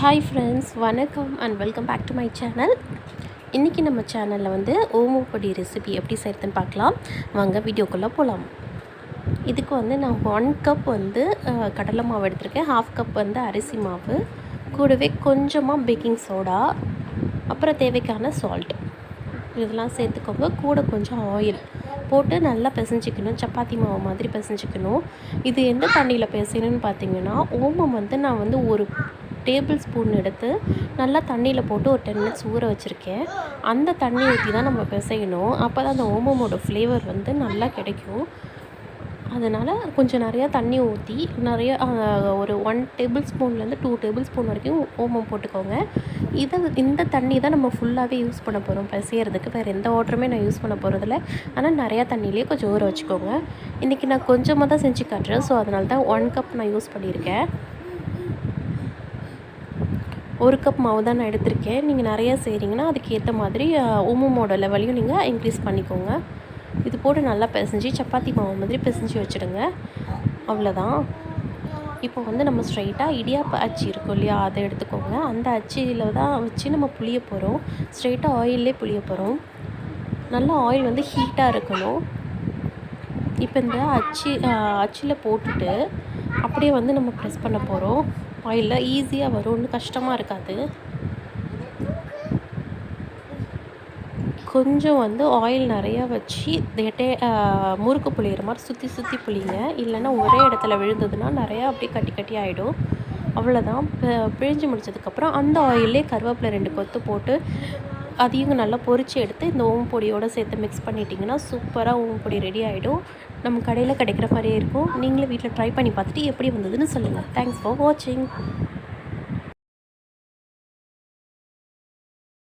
Hi friends, வணக்கம் and welcome back to my channel. இன்றைக்கி நம்ம சேனலில் வந்து ஓமப்பொடி ரெசிபி எப்படி செய்கிறதுன்னு பார்க்கலாம். வாங்க வீடியோக்குள்ளே போகலாம். இதுக்கு வந்து நான் 1 கப் வந்து கடலை மாவு எடுத்திருக்கேன். 1/2 கப் வந்து அரிசி மாவு, கூடவே கொஞ்சமாக பேக்கிங் சோடா, அப்புறம் தேவைக்கான சால்ட் இதெல்லாம் சேர்த்துக்கோங்க. கூட கொஞ்சம் ஆயில் போட்டு நல்லா பிசைஞ்சிக்கணும். சப்பாத்தி மாவு மாதிரி பிசைஞ்சிக்கணும். இது எந்த தண்ணியில் பிசையணும்னு பார்த்தீங்கன்னா, ஓமம் வந்து நான் வந்து ஒரு டேபிள் ஸ்பூன் எடுத்து நல்லா தண்ணியில் போட்டு ஒரு 10 மினிட்ஸ் ஊற வச்சுருக்கேன். அந்த தண்ணி ஊற்றி தான் நம்ம பிசையணும். அப்போ தான் அந்த ஓமமோட ஃப்ளேவர் வந்து நல்லா கிடைக்கும். அதனால் கொஞ்சம் நிறையா தண்ணி ஊற்றி நிறைய ஒரு 1 டேபிள் ஸ்பூன்லேருந்து 2 டேபிள் ஸ்பூன் வரைக்கும் ஓமம் போட்டுக்கோங்க. இந்த தண்ணி தான் நம்ம ஃபுல்லாகவே யூஸ் பண்ண போகிறோம் பிசையிறதுக்கு. வேறு எந்த வாட்டருமே நான் யூஸ் பண்ண போகிறதில்ல. ஆனால் நிறையா தண்ணியிலே கொஞ்சம் ஊற வச்சுக்கோங்க. இன்றைக்கி நான் கொஞ்சமாக தான் செஞ்சு காட்டுறேன். ஸோ அதனால தான் 1 கப் நான் யூஸ் பண்ணியிருக்கேன். 1 கப் மாவு தான் நான் எடுத்திருக்கேன். நீங்கள் நிறையா செய்கிறீங்கன்னா அதுக்கேற்ற மாதிரி ஓமமோட லெவலையும் நீங்கள் இன்க்ரீஸ் பண்ணிக்கோங்க. இது போட்டு நல்லா பிசைஞ்சு சப்பாத்தி மாவு மாதிரி பிசைஞ்சு வச்சுடுங்க. அவ்வளோதான். இப்போ வந்து நம்ம ஸ்ட்ரைட்டாக இடியாப்ப அச்சு இருக்கும் இல்லையா, அதை எடுத்துக்கோங்க. அந்த அச்சியில் தான் வச்சு நம்ம புளிய போகிறோம். ஸ்ட்ரைட்டாக ஆயிலே புளிய போகிறோம். நல்லா ஆயில் வந்து ஹீட்டாக இருக்கணும். இப்போ இந்த அச்சில் போட்டுட்டு அப்படியே வந்து நம்ம ப்ரெஸ் பண்ண போகிறோம். ஆயிலில் ஈஸியாக வரும், ஒன்றும் கஷ்டமாக இருக்காது. கொஞ்சம் வந்து ஆயில் நிறையா வச்சு முறுக்கு புளியிற மாதிரி சுற்றி சுற்றி புளிங்க. இல்லைன்னா ஒரே இடத்துல விழுந்ததுன்னா நிறையா அப்படியே கட்டி கட்டி ஆகிடும். அவ்வளோதான். பிழிஞ்சு முடிச்சதுக்கப்புறம் அந்த ஆயிலே கருவேப்பிலை 2 கொத்து போட்டு அதையும் நல்லா பொரித்து எடுத்து இந்த ஓமப்பொடியோடு சேர்த்து மிக்ஸ் பண்ணிட்டிங்கன்னா சூப்பராக ஓமப்பொடி ரெடி ஆகிடும். நம்ம கடையில் கிடைக்கிற மாதிரியே இருக்கும். நீங்களும் வீட்டில் ட்ரை பண்ணி பார்த்துட்டு எப்படி வந்ததுன்னு சொல்லுங்கள். தேங்க்ஸ் ஃபார் வாட்சிங்.